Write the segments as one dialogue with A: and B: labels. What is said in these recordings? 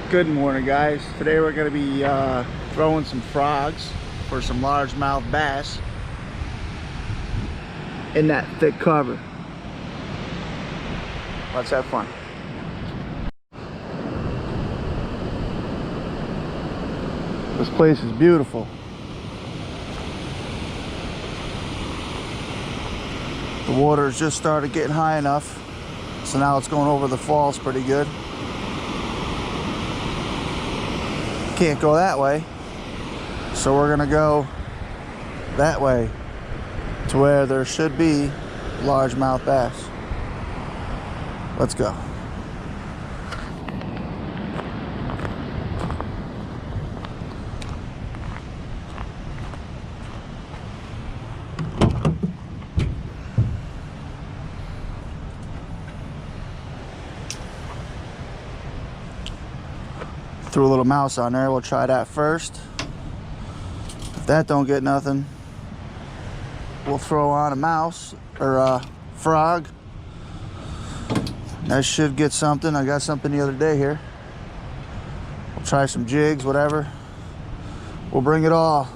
A: Good morning, guys. Today we're going to be throwing some frogs for some largemouth bass in that thick cover. Let's have fun. This place is beautiful. The water's just started getting high enough, so now it's going over the falls pretty good. Can't go that way, so we're gonna go that way to where there should be largemouth bass. Let's go. Threw a little mouse on there. We'll try that first. If that don't get nothing, we'll throw on a mouse or a frog. That should get something. I got something the other day here. We'll try some jigs, whatever. We'll bring it all.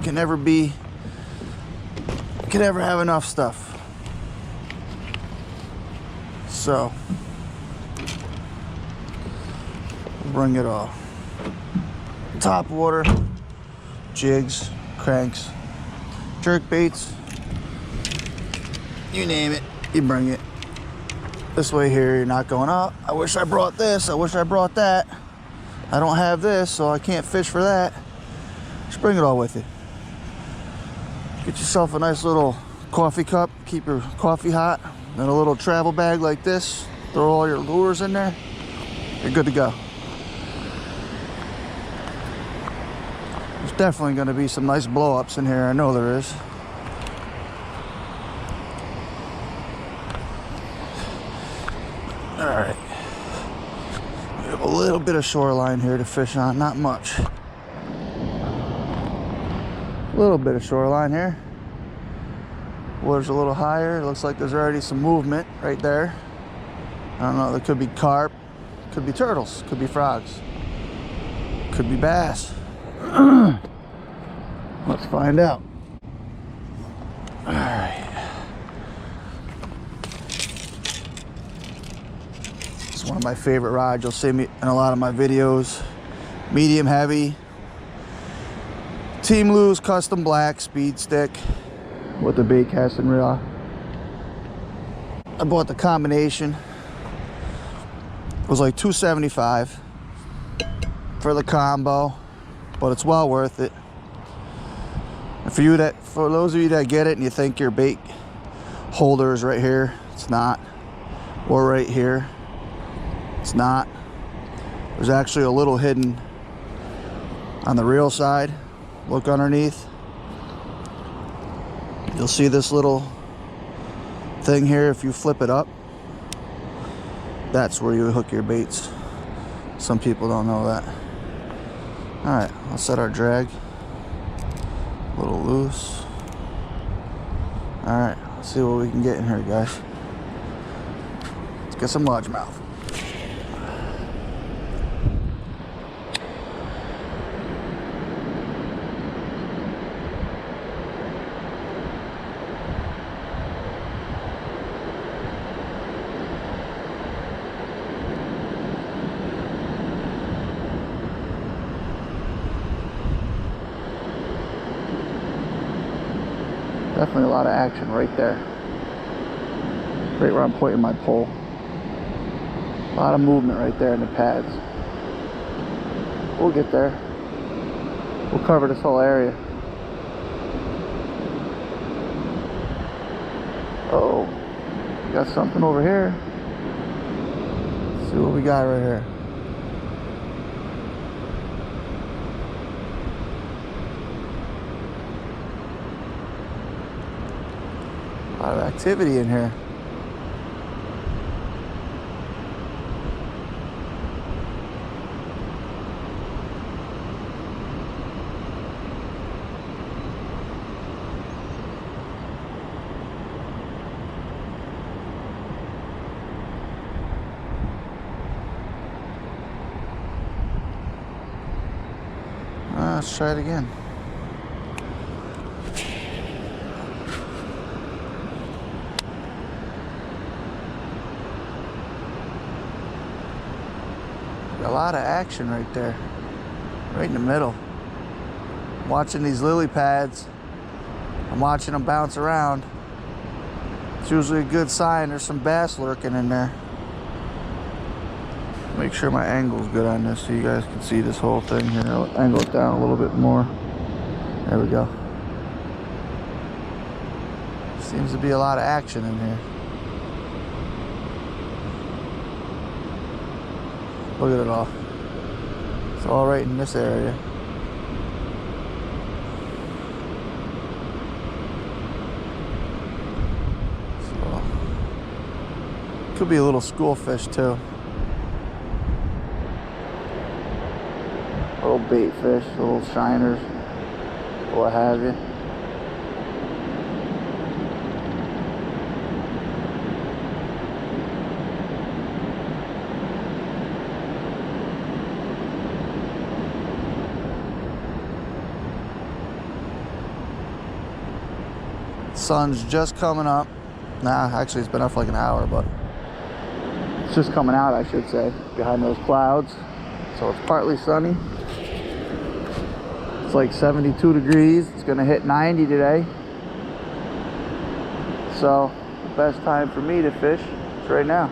A: Can never have enough stuff. So bring it all. Top water, jigs, cranks, jerk baits, you name it, you bring it. This way here, you're not going up. I wish I brought this, I wish I brought that. I don't have this, so I can't fish for that. Just bring it all with you. Get yourself a nice little coffee cup, keep your coffee hot, and a little travel bag like this. Throw all your lures in there, you're good to go. Definitely going to be some nice blow-ups in here. I know there is. All right. We have a little bit of shoreline here to fish on. Not much. A little bit of shoreline here. Water's a little higher. It looks like there's already some movement right there. I don't know. There could be carp. Could be turtles. Could be frogs. Could be bass. Let's find out. All right. It's one of my favorite rods. You'll see me in a lot of my videos. Medium heavy. Team Lews custom black speed stick with the baitcaster reel. I bought the combination. It was like $275 for the combo, but it's well worth it. And for those of you that get it and you think your bait holder is right here, it's not. Or right here, it's not. There's actually a little hidden on the reel side. Look underneath. You'll see this little thing here. If you flip it up, that's where you hook your baits. Some people don't know that. All right, let's set our drag. A little loose. All right, let's see what we can get in here, guys. Let's get some largemouth. Definitely a lot of action right there. Right where I'm pointing my pole. A lot of movement right there in the pads. We'll get there. We'll cover this whole area. Oh, we got something over here. Let's see what we got right here. A lot of activity in here. Let's try it again. A lot of action right there, right in the middle. I'm watching these lily pads. I'm watching them bounce around. It's usually a good sign there's some bass lurking in there. Make sure my angle's good on this so you guys can see this whole thing here. I'll angle it down a little bit more. There we go. Seems to be a lot of action in here. Look at it all. It's all right in this area. So, could be a little school fish too. Little bait fish, little shiners, what have you. Sun's just coming up. Nah, actually it's been up for like an hour, but it's just coming out, I should say, behind those clouds. So it's partly sunny. It's like 72 degrees. It's gonna hit 90 today. So the best time for me to fish is right now.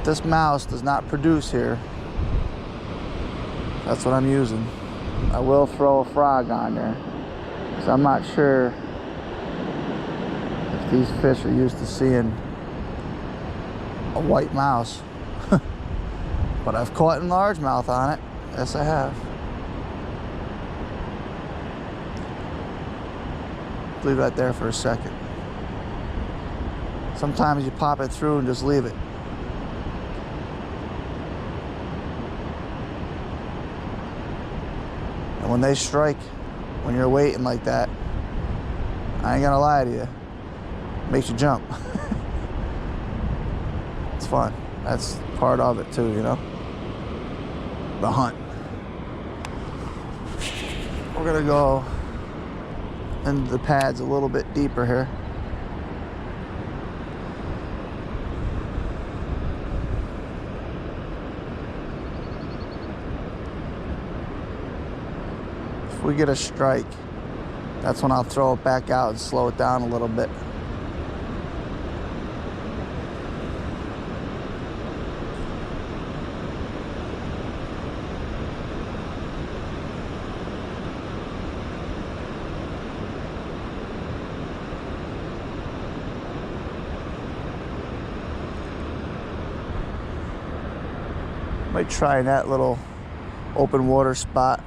A: This mouse does not produce here. That's what I'm using. I will throw a frog on there because I'm not sure if these fish are used to seeing a white mouse. But I've caught in largemouth on it. Yes, I have. Leave that there for a second. Sometimes you pop it through and just leave it. And when they strike, when you're waiting like that, I ain't gonna lie to you, it makes you jump. It's fun. That's part of it too, you know? The hunt. We're gonna go into the pads a little bit deeper here. If we get a strike, that's when I'll throw it back out and slow it down a little bit. Might try that little open water spot.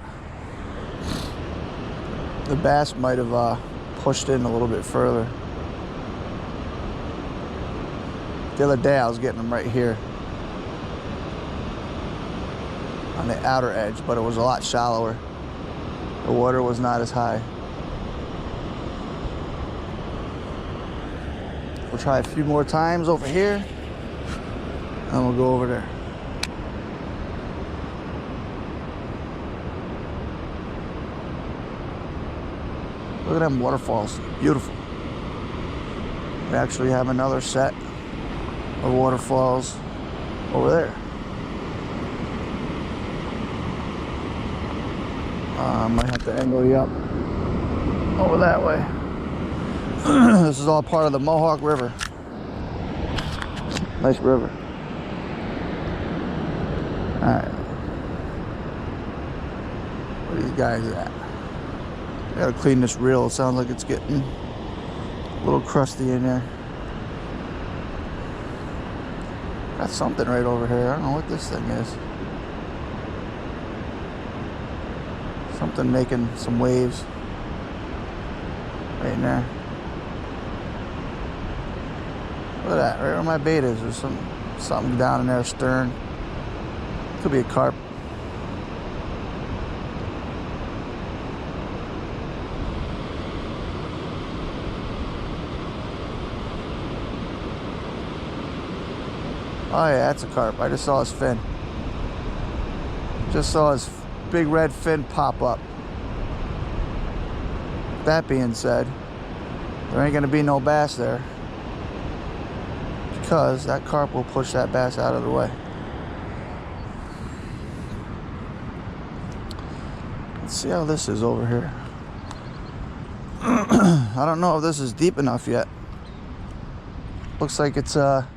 A: The bass might have pushed in a little bit further. The other day I was getting them right here on the outer edge, but it was a lot shallower. The water was not as high. We'll try a few more times over here, and we'll go over there. Look at them waterfalls, beautiful. We actually have another set of waterfalls over there. I might have to angle you up over that way. This is all part of the Mohawk River. Nice river. All right. Where are these guys at? I gotta clean this reel. It sounds like it's getting a little crusty in there. Got something right over here. I don't know what this thing is. Something making some waves right in there. Look at that, right where my bait is. There's something down in there, stern. Could be a carp. Oh yeah, that's a carp. I just saw his fin. Just saw his big red fin pop up. That being said, there ain't gonna be no bass there because that carp will push that bass out of the way. Let's see how this is over here. I don't know if this is deep enough yet. Looks like it's not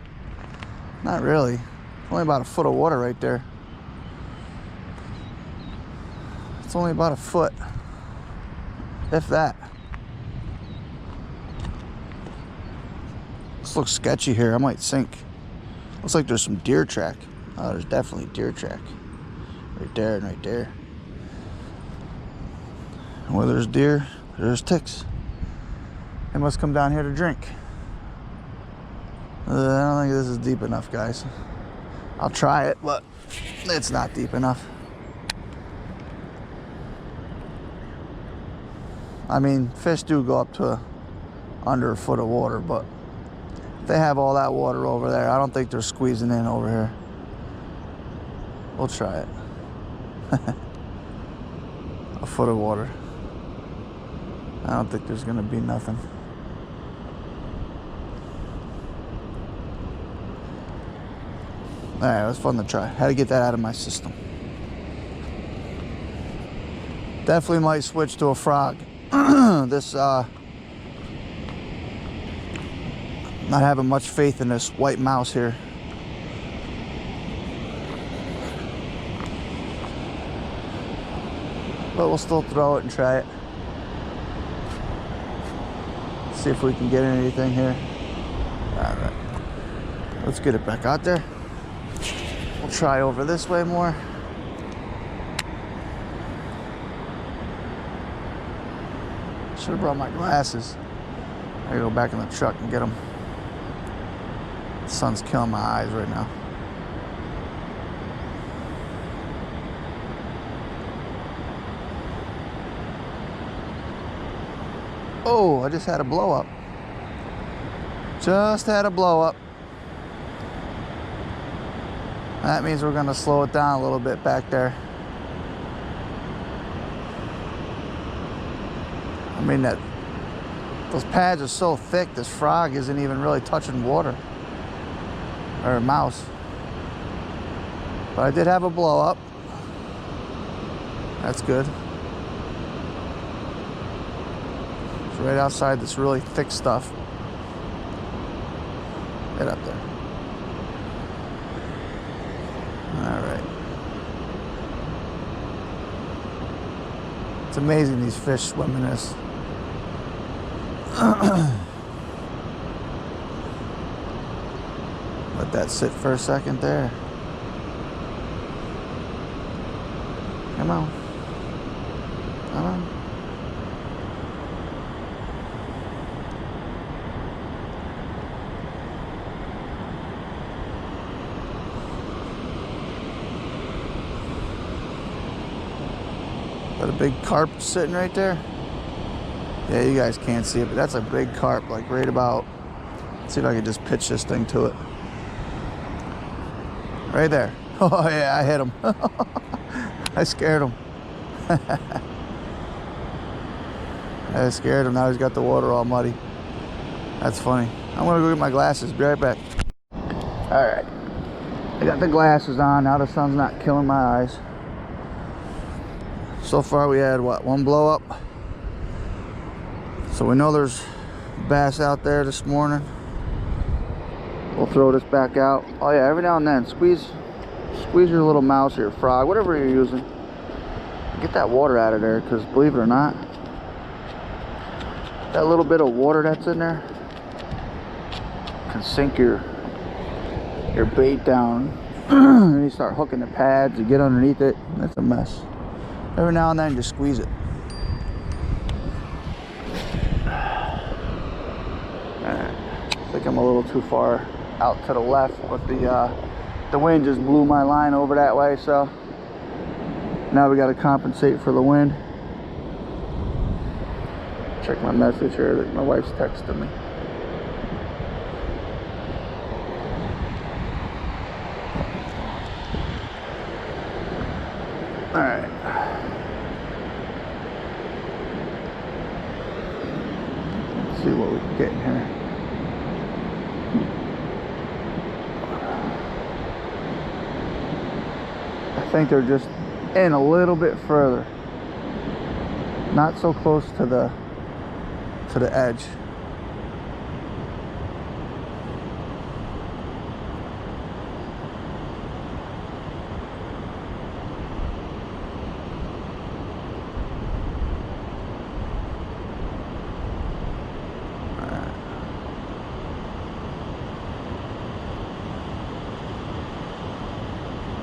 A: really. Only about a foot of water right there. It's only about a foot, if that. This looks sketchy here. I might sink. Looks like there's some deer track. Oh, there's definitely deer track right there and right there. And where there's deer, there's ticks. They must come down here to drink. I don't think this is deep enough, guys. I'll try it, but it's not deep enough. I mean, fish do go up to under a foot of water, but if they have all that water over there, I don't think they're squeezing in over here. We'll try it. A foot of water. I don't think there's gonna be nothing. All right, it was fun to try. Had to get that out of my system. Definitely might switch to a frog. This, not having much faith in this white mouse here. But we'll still throw it and try it. See if we can get anything here. All right, let's get it back out there. We'll try over this way more. Should have brought my glasses. I gotta go back in the truck and get them. The sun's killing my eyes right now. Oh, I just had a blow up. Just had a blow up. That means we're gonna slow it down a little bit back there. I mean, those pads are so thick, this frog isn't even really touching water. Or a mouse. But I did have a blow up. That's good. It's right outside this really thick stuff. Get up there. Alright. It's amazing these fish swim in this. Let that sit for a second there. Come on. Come on. Got a big carp sitting right there. Yeah, you guys can't see it, but that's a big carp, like right about, let's see if I can just pitch this thing to it. Right there. Oh yeah, I hit him. I scared him. I scared him, now he's got the water all muddy. That's funny. I'm gonna go get my glasses, be right back. All right, I got the glasses on, now the sun's not killing my eyes. So far we had, what, one blow up? So we know there's bass out there this morning. We'll throw this back out. Oh yeah, every now and then, squeeze your little mouse or your frog, whatever you're using. Get that water out of there, because believe it or not, that little bit of water that's in there can sink your bait down. And you start hooking the pads, you get underneath it, that's a mess. Every now and then, just squeeze it. I think I'm a little too far out to the left, but the wind just blew my line over that way, so now we got to compensate for the wind. Check my message here that my wife's texting me. All right. Let's see what we can get in here. I think they're just in a little bit further. Not so close to the edge.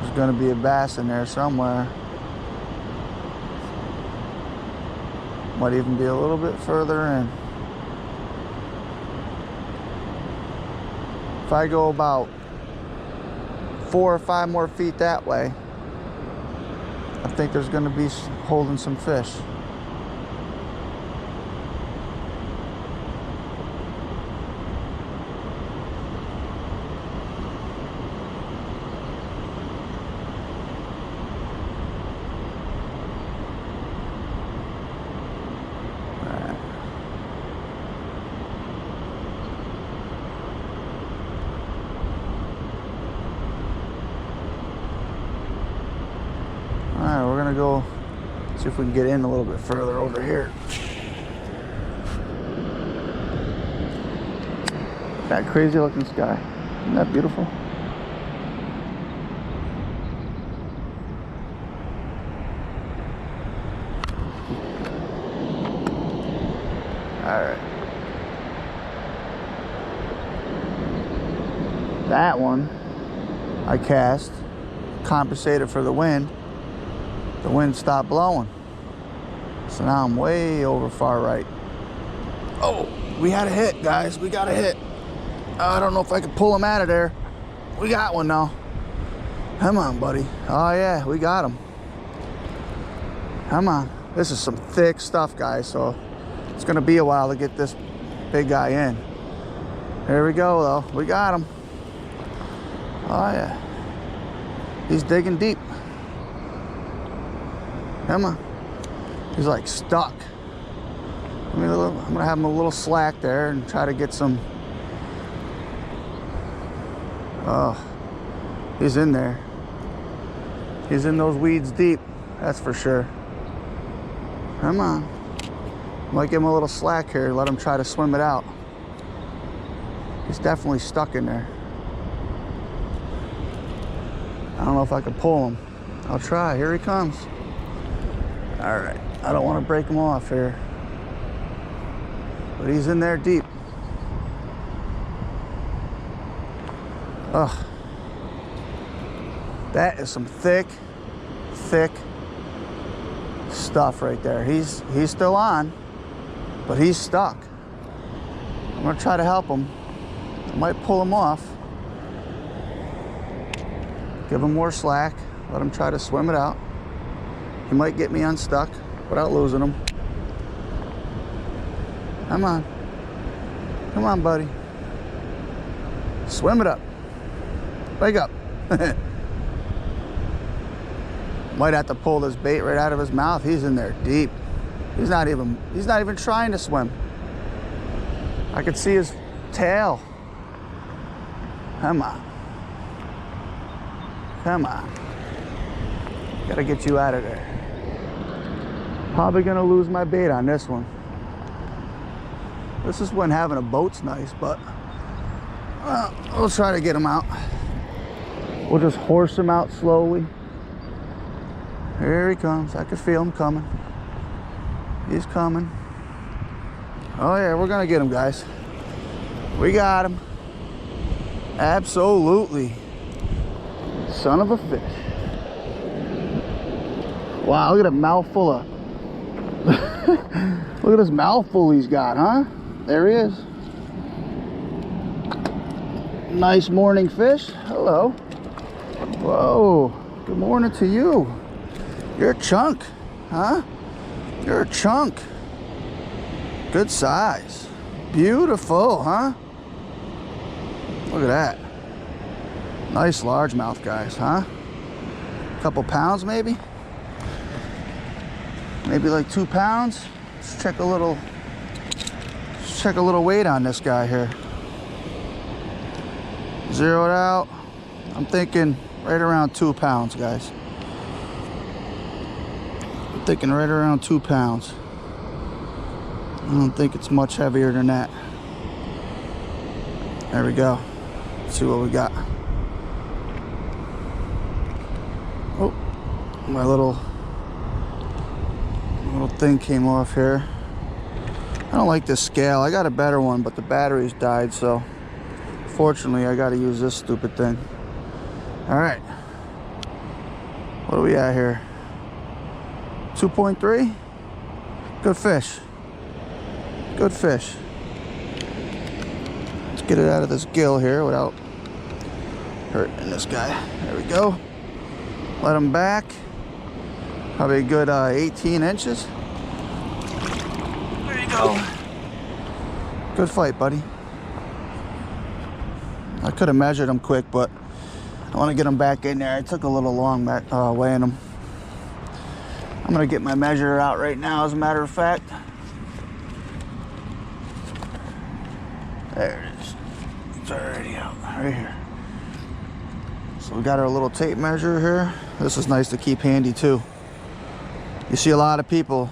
A: There's going to be a bass in there somewhere. Might even be a little bit further in. If I go about 4 or 5 more feet that way, I think there's going to be holding some fish. Alright, we're gonna go see if we can get in a little bit further over here. That crazy looking sky. Isn't that beautiful? Alright. That one I cast, compensated for the wind. The wind stopped blowing. So now I'm way over far right. Oh, we had a hit, guys. We got a hit. I don't know if I can pull him out of there. We got one now. Come on, buddy. Oh, yeah, we got him. Come on. This is some thick stuff, guys, so it's going to be a while to get this big guy in. There we go, though. We got him. Oh, yeah. He's digging deep. Come on. He's like stuck. I'm gonna have him a little slack there and try to get some. Oh, he's in there. He's in those weeds deep, that's for sure. Come on. Might give him a little slack here, let him try to swim it out. He's definitely stuck in there. I don't know if I can pull him. I'll try. Here he comes. All right, I don't want to break him off here, but he's in there deep. Ugh. That is some thick stuff right there. He's still on, but he's stuck. I'm gonna try to help him. I might pull him off. Give him more slack, let him try to swim it out. He might get me unstuck without losing him. Come on. Come on, buddy. Swim it up. Wake up. Might have to pull this bait right out of his mouth. He's in there deep. He's not even trying to swim. I could see his tail. Come on. Come on. Gotta get you out of there. Probably gonna lose my bait on this one. This is when having a boat's nice, but we'll try to get him out. We'll just horse him out slowly. Here he comes. I can feel him coming. He's coming. Oh yeah, we're gonna get him, guys. We got him. Absolutely. Son of a fish. Wow, look at a mouthful of... Look at this mouthful he's got, huh? There he is. Nice morning fish. Hello. Whoa. Good morning to you. You're a chunk, huh? You're a chunk. Good size. Beautiful, huh? Look at that. Nice largemouth, guys, huh? Couple pounds maybe? maybe like 2 pounds. Let's check a little weight on this guy here. Zero it out. I'm thinking right around 2 pounds, guys. I'm thinking right around 2 pounds. I don't think it's much heavier than that. There we go. Let's see what we got. Oh, my little thing came off here. I don't like this scale. I got a better one, but the batteries died, so fortunately I got to use this stupid thing. All right, what do we at here? 2.3. Good fish. Good fish. Let's get it out of this gill here without hurting this guy. There we go. Let him back. Probably a good 18 inches. There you go. Good fight, buddy. I could have measured him quick, but I want to get him back in there. I took a little long back weighing him. I'm going to get my measure out right now, as a matter of fact. There it is. It's already out right here. So we got our little tape measure here. This is nice to keep handy too. You see a lot of people,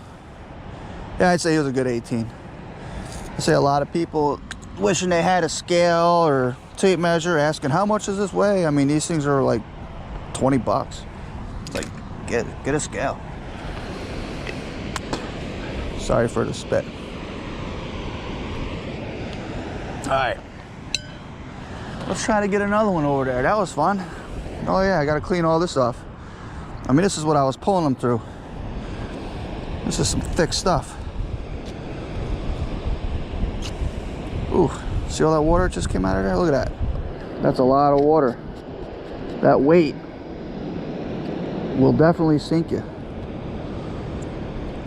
A: yeah, I'd say he was a good 18. I see a lot of people wishing they had a scale or tape measure, asking how much does this weigh? I mean, these things are like 20 bucks. It's like, get a scale. Sorry for the spit. All right, let's try to get another one over there. That was fun. Oh yeah, I gotta clean all this off. I mean, this is what I was pulling them through. This is some thick stuff. Ooh, see all that water just came out of there? Look at that. That's a lot of water. That weight will definitely sink you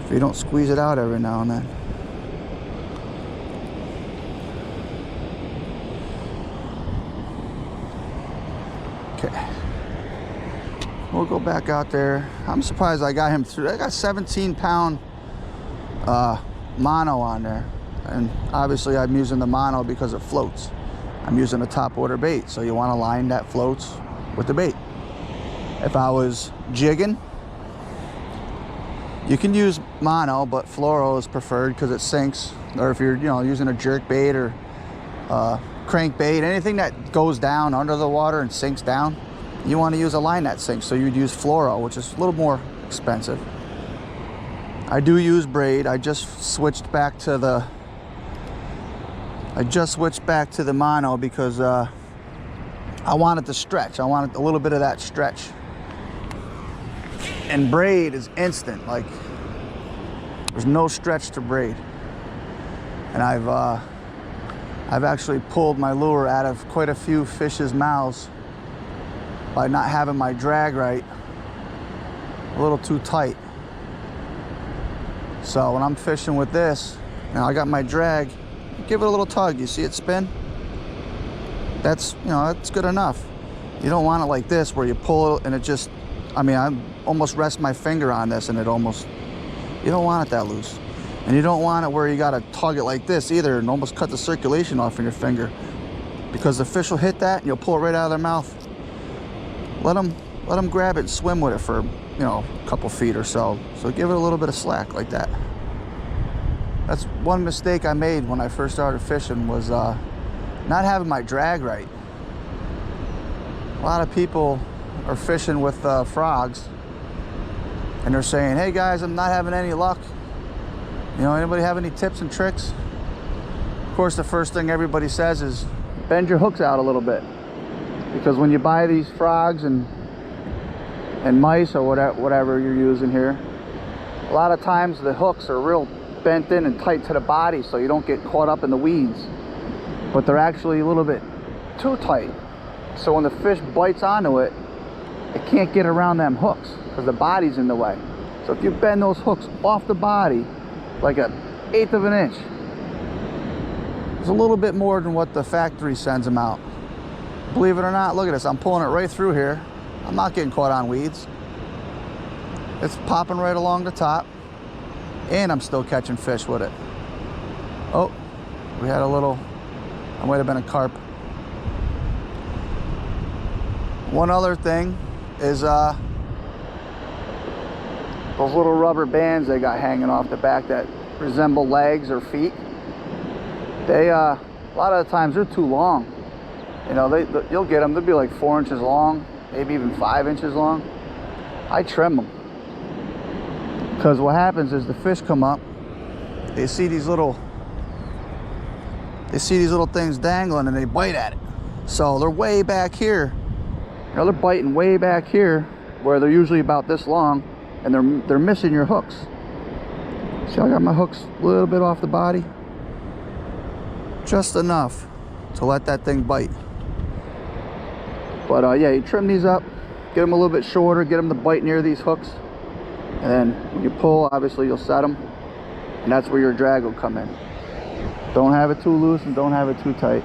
A: if you don't squeeze it out every now and then. Okay, we'll go back out there. I'm surprised I got him through. I got 17-pound mono on there, and obviously I'm using the mono because it floats. I'm using a top order bait, so you want a line that floats with the bait. If I was jigging, you can use mono, but fluoro is preferred because it sinks. Or if you're, using a jerk bait or crank bait, anything that goes down under the water and sinks down, you want to use a line that sinks. So you'd use fluoro, which is a little more expensive. I do use braid. I just switched back to the mono because I wanted to stretch. I wanted a little bit of that stretch. And braid is instant. Like, there's no stretch to braid. And I've actually pulled my lure out of quite a few fish's mouths by not having my drag right, a little too tight. So when I'm fishing with this, now I got my drag, give it a little tug. You see it spin? That's, that's good enough. You don't want it like this where you pull it and it just, I almost rest my finger on this and it almost, you don't want it that loose. And you don't want it where you gotta tug it like this either and almost cut the circulation off in your finger, because the fish will hit that and you'll pull it right out of their mouth. Let them grab it and swim with it for, a couple feet or so. So give it a little bit of slack like that. That's one mistake I made when I first started fishing, was not having my drag right. A lot of people are fishing with frogs and they're saying, hey guys, I'm not having any luck. Anybody have any tips and tricks? Of course, the first thing everybody says is bend your hooks out a little bit, because when you buy these frogs and mice or whatever you're using here, a lot of times the hooks are real bent in and tight to the body so you don't get caught up in the weeds, but they're actually a little bit too tight. So when the fish bites onto it, it can't get around them hooks because the body's in the way. So if you bend those hooks off the body like 1/8 of an inch, it's a little bit more than what the factory sends them out. Believe it or not, look at this. I'm pulling it right through here. I'm not getting caught on weeds. It's popping right along the top. and I'm still catching fish with it. Oh, we had a little, it might have been a carp. One other thing is those little rubber bands they got hanging off the back that resemble legs or feet. They a lot of the times they're too long. You know, you'll get them, they'll be like 4 inches long, maybe even 5 inches long. I trim them, because what happens is the fish come up, they see these little things dangling, and they bite at it. So they're way back here. You know, they're biting way back here, where they're usually about this long, and they're missing your hooks. See, I got my hooks a little bit off the body, just enough to let that thing bite. But yeah, you trim these up, get them a little bit shorter, get them to bite near these hooks, and then when you pull, obviously you'll set them, and that's where your drag will come in. Don't have it too loose and don't have it too tight.